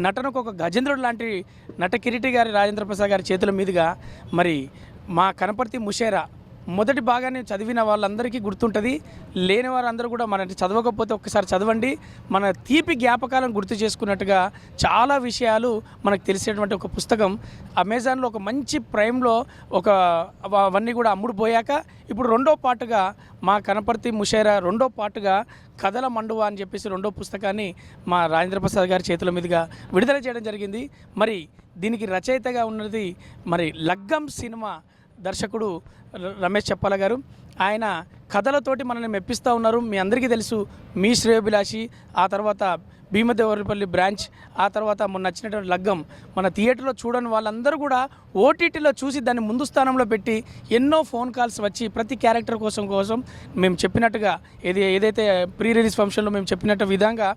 నటనకు ఒక గజేంద్రుడు లాంటి నట కిరీటి గారి రాజేంద్ర ప్రసాద్ గారి చేతుల మీదుగా మరి మా కనపర్తి ముషేరా మొదటి భాగాన్ని చదివిన వాళ్ళందరికీ గుర్తుంటుంది. లేని వారందరూ కూడా మన చదవకపోతే ఒక్కసారి చదవండి. మన తీపి జ్ఞాపకాలను గుర్తు చేసుకున్నట్టుగా చాలా విషయాలు మనకు తెలిసేటువంటి ఒక పుస్తకం. అమెజాన్లో ఒక మంచి ప్రైమ్లో అవన్నీ కూడా అమ్ముడుపోయాక ఇప్పుడు రెండో పాటుగా మా కనపర్తి ముషేరా రెండో పాటుగా కథల మండువా అని చెప్పేసి రెండో పుస్తకాన్ని మా రాజేంద్ర ప్రసాద్ గారి చేతుల మీదుగా విడుదల చేయడం జరిగింది. మరి దీనికి రచయితగా ఉన్నది మరి లగ్గం సినిమా దర్శకుడు రమేష్ చెప్పాల గారు. ఆయన కథలతోటి మనల్ని మెప్పిస్తూ ఉన్నారు. మీ అందరికీ తెలుసు మీ శ్రేయోభిలాషి, ఆ తర్వాత భీమదేవరపల్లి బ్రాంచ్, ఆ తర్వాత మొన్న నచ్చినటువంటి లగ్గం మన థియేటర్లో చూడని వాళ్ళందరూ కూడా ఓటీటీలో చూసి దాన్ని ముందు స్థానంలో పెట్టి ఎన్నో ఫోన్ కాల్స్ వచ్చి ప్రతి క్యారెక్టర్ కోసం మేము చెప్పినట్టుగా ఏదైతే ప్రీ రిలీజ్ ఫంక్షన్లో మేము చెప్పినట్టు విధంగా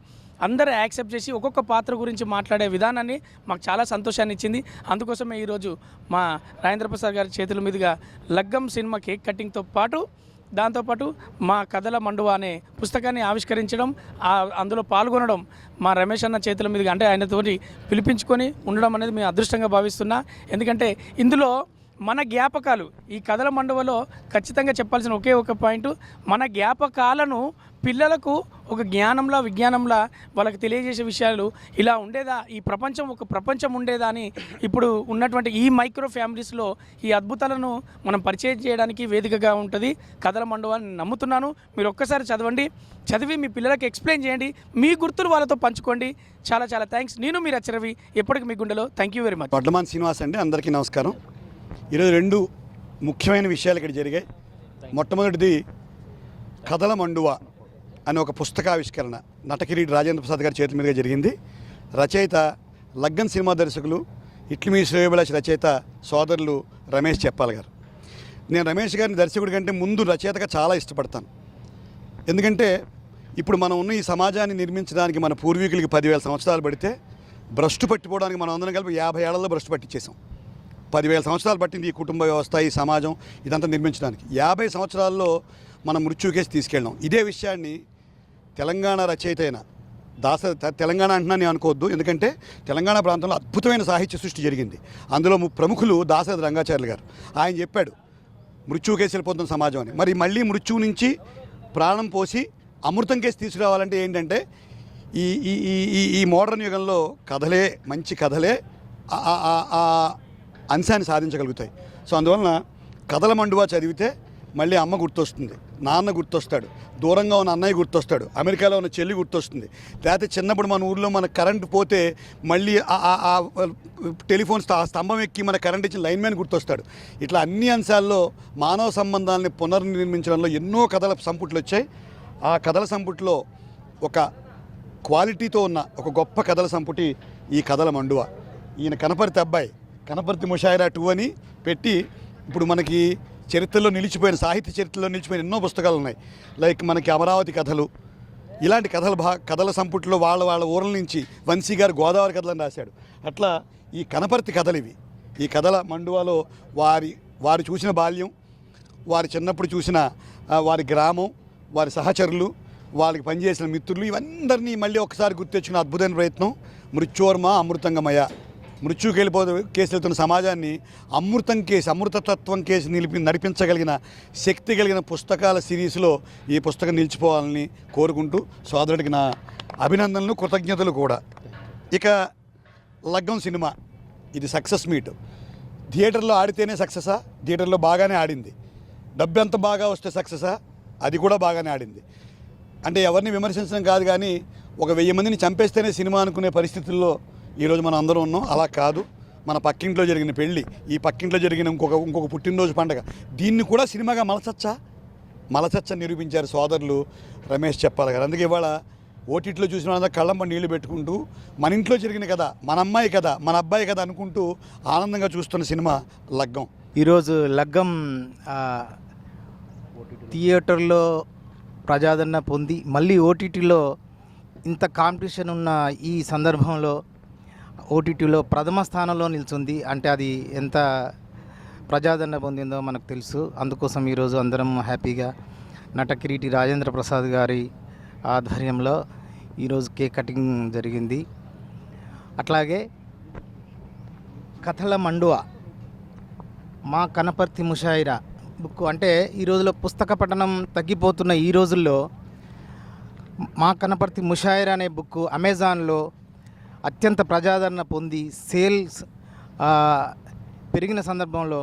అందరూ యాక్సెప్ట్ చేసి ఒక్కొక్క పాత్ర గురించి మాట్లాడే విధానాన్ని మాకు చాలా సంతోషాన్ని ఇచ్చింది. అందుకోసమే ఈరోజు మా రాజేంద్ర ప్రసాద్ గారి చేతుల మీదుగా లగ్గం సినిమా కేక్ కటింగ్తో పాటు దాంతోపాటు మా కథల మండువా అనే పుస్తకాన్ని ఆవిష్కరించడం, అందులో పాల్గొనడం మా రమేష్ అన్న చేతుల మీదుగా అంటే ఆయనతోటి పిలిపించుకొని ఉండడం అనేది మేము అదృష్టంగా భావిస్తున్నా. ఎందుకంటే ఇందులో మన జ్ఞాపకాలు ఈ కథల మండువలో ఖచ్చితంగా చెప్పాల్సిన ఒకే ఒక పాయింట్, మన జ్ఞాపకాలను పిల్లలకు ఒక జ్ఞానంలా విజ్ఞానంలా వాళ్ళకి తెలియజేసే విషయాలు ఇలా ఉండేదా, ఈ ప్రపంచం ఒక ప్రపంచం ఉండేదా అని ఇప్పుడు ఉన్నటువంటి ఈ మైక్రో ఫ్యామిలీస్లో ఈ అద్భుతాలను మనం పరిచయం చేయడానికి వేదికగా ఉంటుంది కథల మండువా అని నమ్ముతున్నాను. మీరు ఒక్కసారి చదివి మీ పిల్లలకి ఎక్స్ప్లెయిన్ చేయండి, మీ గుర్తులు వాళ్ళతో పంచుకోండి. చాలా చాలా థ్యాంక్స్. నేను మీరు అచ్చరవి ఎప్పటికీ మీ గుండెలో. Thank you very much. Vadlaman Srinivas అండి, అందరికీ నమస్కారం. ఈరోజు రెండు ముఖ్యమైన విషయాలు ఇక్కడ జరిగాయి. మొట్టమొదటిది కథల మండువా అనే ఒక పుస్తకావిష్కరణ నటకిరీటి రాజేంద్ర ప్రసాద్ గారి చేతుల మీదుగా జరిగింది. రచయిత లగ్గం సినిమా దర్శకులు ఇట్లి మీ శ్రేయోభిలాషి రచయిత సోదరులు రమేష్ చెప్పాల గారు. నేను రమేష్ గారిని దర్శకుడి కంటే ముందు రచయితగా చాలా ఇష్టపడతాను. ఎందుకంటే ఇప్పుడు మనం ఉన్న ఈ సమాజాన్ని నిర్మించడానికి మన పూర్వీకులకి 10,000 సంవత్సరాలు పడితే భ్రష్టు పట్టిపోవడానికి మనం అందరం కలిపి 50 ఏళ్లలో భ్రష్టు పట్టించేసాం. 10,000 సంవత్సరాలు పట్టింది ఈ కుటుంబ వ్యవస్థ, ఈ సమాజం ఇదంతా నిర్మించడానికి. 50 సంవత్సరాల్లో మనం మృత్యుకేసి తీసుకెళ్ళాం. ఇదే విషయాన్ని తెలంగాణ రచయిత అయిన తెలంగాణ అంటున్నాను అనుకోవద్దు, ఎందుకంటే తెలంగాణ ప్రాంతంలో అద్భుతమైన సాహిత్య సృష్టి జరిగింది. అందులో ప్రముఖులు దాశరథి రంగాచార్యులు గారు. ఆయన చెప్పాడు మృత్యుకేసి వెళ్ళిపోతున్న సమాజం అని. మరి మళ్ళీ మృత్యువు నుంచి ప్రాణం పోసి అమృతం కేసి తీసుకురావాలంటే ఏంటంటే ఈ ఈ ఈ మోడర్న్ యుగంలో కథలే, మంచి కథలే అంశాన్ని సాధించగలుగుతాయి. సో అందువలన కథల మండువా చదివితే మళ్ళీ అమ్మ గుర్తొస్తుంది, నాన్న గుర్తొస్తాడు, దూరంగా ఉన్న అన్నయ్య గుర్తొస్తాడు, అమెరికాలో ఉన్న చెల్లి గుర్తొస్తుంది. లేకపోతే చిన్నప్పుడు మన ఊళ్ళో మన కరెంటు పోతే మళ్ళీ ఆ టెలిఫోన్ స్తంభం ఎక్కి మన కరెంట్ ఇచ్చిన లైన్మ్యాన్ గుర్తొస్తాడు. ఇట్లా అన్ని అంశాల్లో మానవ సంబంధాలని పునర్నిర్మించడంలో ఎన్నో కథల సంపుట్లు వచ్చాయి. ఆ కథల సంపుట్లో ఒక క్వాలిటీతో ఉన్న ఒక గొప్ప కథల సంపుటి ఈ కథల మండువా. ఈయన కనపర్తి అబ్బాయి, కనపర్తి ముషాయిరా 2 అని పెట్టి ఇప్పుడు మనకి చరిత్రలో నిలిచిపోయిన, సాహిత్య చరిత్రలో నిలిచిపోయిన ఎన్నో పుస్తకాలు ఉన్నాయి. లైక్ మనకి అమరావతి కథలు, ఇలాంటి కథల సంపుట్లో వాళ్ళ ఊర్ల నుంచి వంశీ గారు గోదావరి కథలను రాశాడు. అట్లా ఈ కనపర్తి కథలు ఇవి. ఈ కథల మండువాలో వారు చూసిన బాల్యం, వారి చిన్నప్పుడు చూసిన వారి గ్రామం, వారి సహచరులు, వాళ్ళకి పనిచేసిన మిత్రులు, ఇవందరినీ మళ్ళీ ఒకసారి గుర్తెచ్చుకున్న అద్భుతమైన ప్రయత్నం మృత్యోర్మ అమృతంగమయ. మృత్యుకి కేసు వెళ్తున్న సమాజాన్ని అమృతతత్వం కేసు నడిపించగలిగిన శక్తి కలిగిన పుస్తకాల సిరీస్లో ఈ పుస్తకం నిలిచిపోవాలని కోరుకుంటూ సోదరుడికి నా అభినందనలు, కృతజ్ఞతలు కూడా. ఇక లగ్గం సినిమా ఇది సక్సెస్ మీట్. థియేటర్లో ఆడితేనే సక్సెసా? థియేటర్లో బాగానే ఆడింది. డబ్బు ఎంత బాగా వస్తే సక్సెసా? అది కూడా బాగానే ఆడింది. అంటే ఎవరిని విమర్శించడం కాదు, కానీ ఒక 1000 మందిని చంపేస్తేనే సినిమా అనుకునే పరిస్థితుల్లో ఈరోజు మనం అందరం ఉన్నాం. అలా కాదు, మన పక్కింట్లో జరిగిన పెళ్ళి, ఈ పక్కింట్లో జరిగిన ఇంకొక పుట్టినరోజు పండగ, దీన్ని కూడా సినిమాగా మలచచ్చ నిరూపించారు సోదరులు రమేష్ చెప్పాల గారు. అందుకే ఇవాళ ఓటీటీలో చూసిన వాళ్ళందరూ కళ్ళంప నీళ్లు పెట్టుకుంటూ మన ఇంట్లో జరిగిన కదా, మన అమ్మాయి కదా, మన అబ్బాయి కదా అనుకుంటూ ఆనందంగా చూస్తున్న సినిమా లగ్గం. ఈరోజు లగ్గం థియేటర్లో ప్రజాదరణ పొంది మళ్ళీ ఓటీటీలో ఇంత కాంపిటీషన్ ఉన్న ఈ సందర్భంలో ఓటీటీలో ప్రథమ స్థానంలో నిల్చుంది అంటే అది ఎంత ప్రజాదరణ పొందిందో మనకు తెలుసు. అందుకోసం ఈరోజు అందరం హ్యాపీగా నటకిరీటి రాజేంద్ర ప్రసాద్ గారి ఆధ్వర్యంలో ఈరోజు కేక్ కటింగ్ జరిగింది. అట్లాగే కథల మండువ మా కనపర్తి ముషాయిరా బుక్. అంటే ఈ రోజుల్లో పుస్తక పఠనం తగ్గిపోతున్న ఈ రోజుల్లో మా కనపర్తి ముషాయిరా అనే బుక్ అమెజాన్లో అత్యంత ప్రజాదరణ పొంది సేల్స్ పెరిగిన సందర్భంలో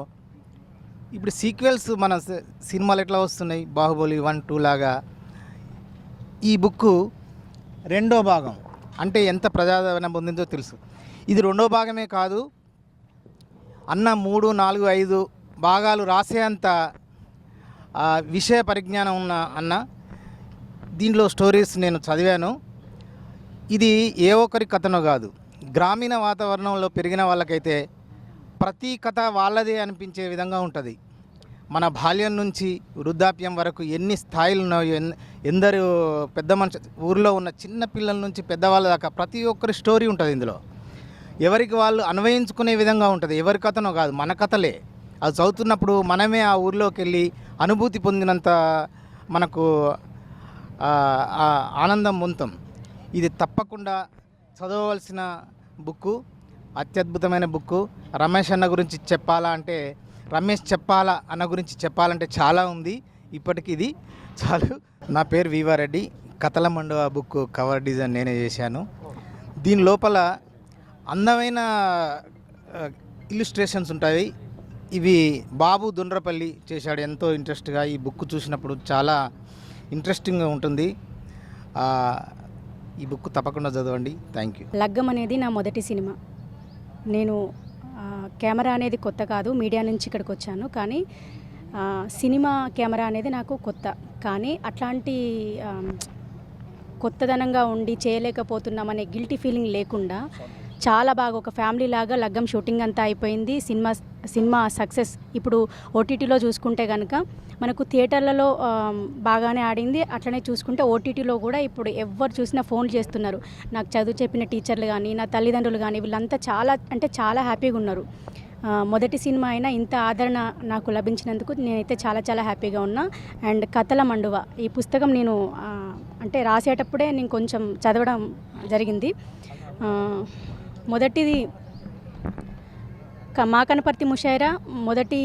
ఇప్పుడు సీక్వెల్స్ మన సినిమాలు ఎట్లా వస్తున్నాయి, బాహుబలి 1, 2 లాగా ఈ బుక్ రెండో భాగం అంటే ఎంత ప్రజాదరణ పొందిందో తెలుసు. ఇది రెండో భాగమే కాదు, అన్న 3, 4, 5 భాగాలు రాసేంత విషయ పరిజ్ఞానం ఉన్న అన్న. దీనిలో స్టోరీస్ నేను చదివాను. ఇది ఏ ఒక్కరి కథనో కాదు, గ్రామీణ వాతావరణంలో పెరిగిన వాళ్ళకైతే ప్రతి కథ వాళ్ళదే అనిపించే విధంగా ఉంటుంది. మన బాల్యం నుంచి వృద్ధాప్యం వరకు ఎన్ని స్థాయిలు ఉన్నాయో, ఎందరు పెద్ద మనిషి, ఊరిలో ఉన్న చిన్న పిల్లల నుంచి పెద్దవాళ్ళ దాకా ప్రతి ఒక్కరి స్టోరీ ఉంటుంది ఇందులో. ఎవరికి వాళ్ళు అన్వయించుకునే విధంగా ఉంటుంది. ఎవరి కథనో కాదు, మన కథలే. అది చదువుతున్నప్పుడు మనమే ఆ ఊరిలోకి వెళ్ళి అనుభూతి పొందినంత మనకు ఆనందం పొందుతాం. ఇది తప్పకుండా చదవవలసిన బుక్కు, అత్యద్భుతమైన బుక్కు. రమేష్ అన్న గురించి చెప్పాలా అంటే, రమేష్ చెప్పాలా అన్న గురించి చెప్పాలంటే చాలా ఉంది. ఇప్పటికి ఇది చాలు. నా పేరు వీవారెడ్డి. కథల మండువ బుక్ కవర్ డిజైన్ నేనే చేశాను. దీని లోపల అందమైన ఇల్లుస్ట్రేషన్స్ ఉంటాయి. ఇవి బాబు దుండ్రపల్లి చేశాడు ఎంతో ఇంట్రెస్ట్గా. ఈ బుక్ చూసినప్పుడు చాలా ఇంట్రెస్టింగ్గా ఉంటుంది. ఈ బుక్ తప్పకుండా చదవండి. Thank you. లగ్గం అనేది నా మొదటి సినిమా. నేను కెమెరా అనేది కొత్త కాదు, మీడియా నుంచి ఇక్కడికి వచ్చాను. కానీ సినిమా కెమెరా అనేది నాకు కొత్త. కానీ అట్లాంటి కొత్తదనంగా ఉండి చేయలేకపోతున్నామనే గిల్టీ ఫీలింగ్ లేకుండా చాలా బాగా ఒక ఫ్యామిలీ లాగా లగ్గం షూటింగ్ అంతా అయిపోయింది. Cinema success. ఇప్పుడు ఓటీటీలో చూసుకుంటే కనుక మనకు థియేటర్లలో బాగానే ఆడింది. అట్లనే చూసుకుంటే ఓటీటీలో కూడా ఇప్పుడు ఎవరు చూసినా ఫోన్ చేస్తున్నారు. నాకు చదువు చెప్పిన టీచర్లు కానీ, నా తల్లిదండ్రులు కానీ, వీళ్ళంతా చాలా హ్యాపీగా ఉన్నారు. మొదటి సినిమా అయినా ఇంత ఆదరణ నాకు లభించినందుకు నేనైతే చాలా హ్యాపీగా ఉన్నా. అండ్ కథల మండువ ఈ పుస్తకం నేను అంటే రాసేటప్పుడే నేను కొంచెం చదవడం జరిగింది. మొదటిది మా కనపర్తి ముషాయిరా మొదటి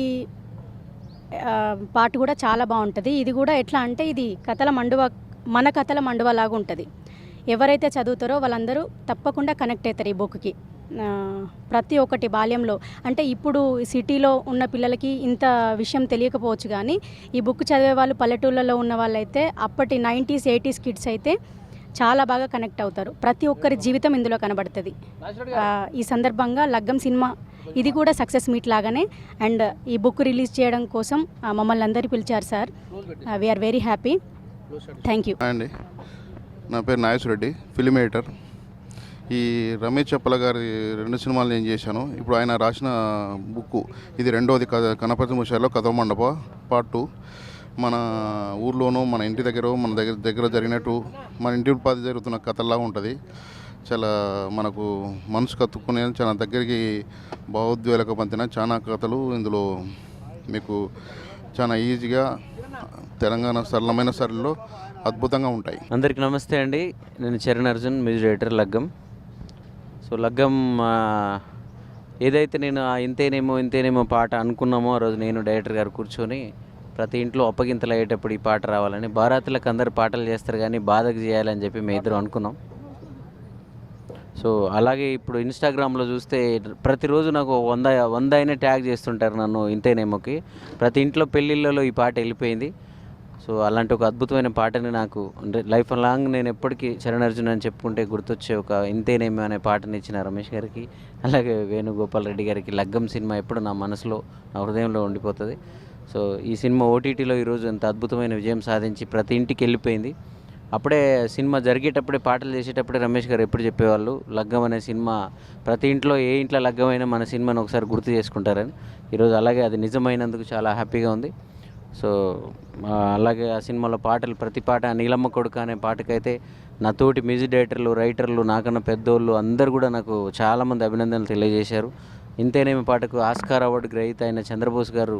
పార్ట్ కూడా చాలా బాగుంటుంది. ఇది కూడా ఎట్లా అంటే ఇది కథల మండువ, మన కథల మండువ లాగా ఉంటుంది. ఎవరైతే చదువుతారో వాళ్ళందరూ తప్పకుండా కనెక్ట్ అవుతారు ఈ బుక్కి. ప్రతి ఒక్కటి బాల్యంలో అంటే ఇప్పుడు సిటీలో ఉన్న పిల్లలకి ఇంత విషయం తెలియకపోవచ్చు, కానీ ఈ బుక్ చదివే వాళ్ళు పల్లెటూళ్ళలో ఉన్న వాళ్ళైతే అప్పటి 90s 80s కిడ్స్ అయితే చాలా బాగా కనెక్ట్ అవుతారు. ప్రతి ఒక్కరి జీవితం ఇందులో కనబడుతుంది. ఈ సందర్భంగా లగ్గం సినిమా ఇది కూడా సక్సెస్ మీట్ లాగానే. అండ్ ఈ బుక్ రిలీజ్ చేయడం కోసం మమ్మల్ని అందరినీ పిలిచారు sir. We are very happy. Thank you అండి. నా పేరు నాగేశ్వరరెడ్డి, ఫిల్మ్ ఎడిటర్. ఈ రమేష్ చెప్పల గారి 2 సినిమాలు నేను చేశాను. ఇప్పుడు ఆయన రాసిన బుక్ ఇది రెండోది, కనపర్తి ముషాయిరాలో కథల మండప పార్ట్ 2. మన ఊర్లోనూ మన ఇంటి మన దగ్గర జరిగినట్టు మన ఇంటి ఉపాధి జరుగుతున్న కథల్లా ఉంటుంది. చాలా మనకు మనసు కత్తుకునే చాలా దగ్గరికి భావోద్వేలకు పంతిన చాలా కథలు ఇందులో మీకు చాలా ఈజీగా తెలంగాణ సరళమైన సరళిలో అద్భుతంగా ఉంటాయి. అందరికీ నమస్తే అండి. నేను చరణ్ అర్జున్, మ్యూజిక్ డైరెక్టర్ లగ్గం. సో లగ్గం ఏదైతే నేను ఇంతేనేమో పాట అనుకున్నామో ఆ రోజు నేను డైరెక్టర్ గారు కూర్చొని ప్రతి ఇంట్లో అప్పగింతలు అయ్యేటప్పుడు ఈ పాట రావాలని, బారాతులకు అందరు పాటలు చేస్తారు కానీ బాధకు చేయాలని చెప్పి మేము ఇద్దరు అనుకున్నాం. సో అలాగే ఇప్పుడు ఇన్స్టాగ్రామ్లో చూస్తే ప్రతిరోజు నాకు 100 అయినా ట్యాగ్ చేస్తుంటారు నన్ను ఇంతేనేమోకి. ప్రతి ఇంట్లో పెళ్ళిళ్ళలో ఈ పాట వెళ్ళిపోయింది. సో అలాంటి ఒక అద్భుతమైన పాటని నాకు అంటే లైఫ్ లాంగ్ నేను ఎప్పటికీ చరణ్ అర్జున్ అని చెప్పుకుంటే గుర్తొచ్చే ఒక ఇంతేనేమో అనే పాటని ఇచ్చిన రమేష్ గారికి, అలాగే వేణుగోపాల్ రెడ్డి గారికి లగ్గం సినిమా ఎప్పుడు నా మనసులో, నా హృదయంలో ఉండిపోతుంది. సో ఈ సినిమా ఓటీటీలో ఈరోజు ఎంత అద్భుతమైన విజయం సాధించి ప్రతి ఇంటికి వెళ్ళిపోయింది. అప్పుడే సినిమా జరిగేటప్పుడే పాటలు చేసేటప్పుడే రమేష్ గారు ఎప్పుడు చెప్పేవాళ్ళు, లగ్గం అనే సినిమా ప్రతి ఇంట్లో ఏ ఇంట్లో లగ్గమైనా మన సినిమాని ఒకసారి గుర్తు చేసుకుంటారని. ఈరోజు అలాగే అది నిజమైనందుకు చాలా హ్యాపీగా ఉంది. సో అలాగే ఆ సినిమాలో పాటలు ప్రతి పాట, నీలమ్మ కొడుక అనే పాటకైతే నా తోటి మ్యూజిక్ డైరెక్టర్లు, రైటర్లు, నాకన్నా పెద్దోళ్ళు అందరూ కూడా నాకు చాలామంది అభినందనలు తెలియజేశారు. ఇంతేనేమి పాటకు ఆస్కార్ అవార్డు గ్రహీత అయిన చంద్రబోస్ గారు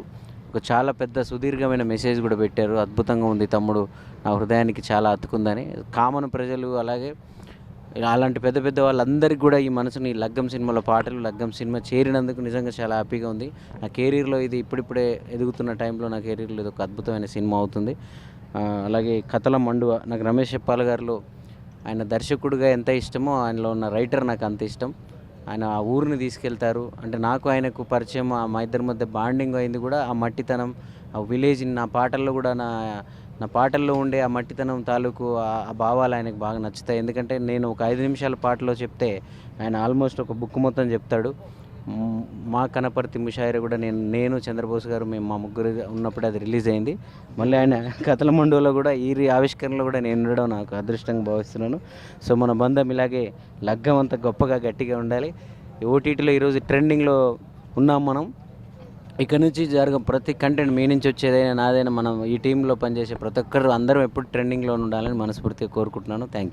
ఒక చాలా పెద్ద సుదీర్ఘమైన మెసేజ్ కూడా పెట్టారు. అద్భుతంగా ఉంది తమ్ముడు, నా హృదయానికి చాలా అతుకుందని. కామన్ ప్రజలు అలాగే అలాంటి పెద్ద పెద్ద వాళ్ళందరికీ కూడా ఈ మనసుని లగ్గం సినిమాలో పాటలు, లగ్గం సినిమా చేరినందుకు నిజంగా చాలా హ్యాపీగా ఉంది. నా కెరీర్లో ఇది ఇప్పుడిప్పుడే ఎదుగుతున్న టైంలో నా కెరీర్లో ఇది ఒక అద్భుతమైన సినిమా అవుతుంది. అలాగే కథల మండువ నాకు రమేష్ చెప్పాల గారిలో ఆయన దర్శకుడిగా ఎంత ఇష్టమో ఆయనలో ఉన్న రైటర్ నాకు అంత ఇష్టం. ఆయన ఆ ఊరిని తీసుకెళ్తారు, అంటే నాకు ఆయనకు పరిచయం, మా ఇద్దరి మధ్య బాండింగ్ అయింది కూడా ఆ మట్టితనం, ఆ విలేజ్. నా పాటల్లో కూడా నా పాటల్లో ఉండే ఆ మట్టితనం తాలూకు ఆ భావాలు ఆయనకు బాగా నచ్చుతాయి. ఎందుకంటే నేను ఒక 5 నిమిషాల పాటలో చెప్తే ఆయన ఆల్మోస్ట్ ఒక బుక్ మొత్తం చెప్తాడు. మా కనపర్తి ముషాయిరా కూడా నేను చంద్రబోస్ గారు మేము మా ముగ్గురు ఉన్నప్పుడు అది రిలీజ్ అయింది. మళ్ళీ ఆయన కథల మండువలో కూడా ఈ ఆవిష్కరణలో కూడా నేను ఉండడం నాకు అదృష్టంగా భావిస్తున్నాను. సో మన బంధం ఇలాగే లగ్గం అంత గొప్పగా గట్టిగా ఉండాలి. ఓటీటీలో ఈరోజు ట్రెండింగ్లో ఉన్నాం మనం. ఇక్కడ నుంచి ప్రతి కంటెంట్ మీ నుంచి వచ్చేదైనా నాదైనా మనం ఈ టీంలో పనిచేసే ప్రతి ఒక్కరు అందరం ఎప్పుడు ట్రెండింగ్లో ఉండాలని మనస్ఫూర్తిగా కోరుకుంటున్నాను. Thank you.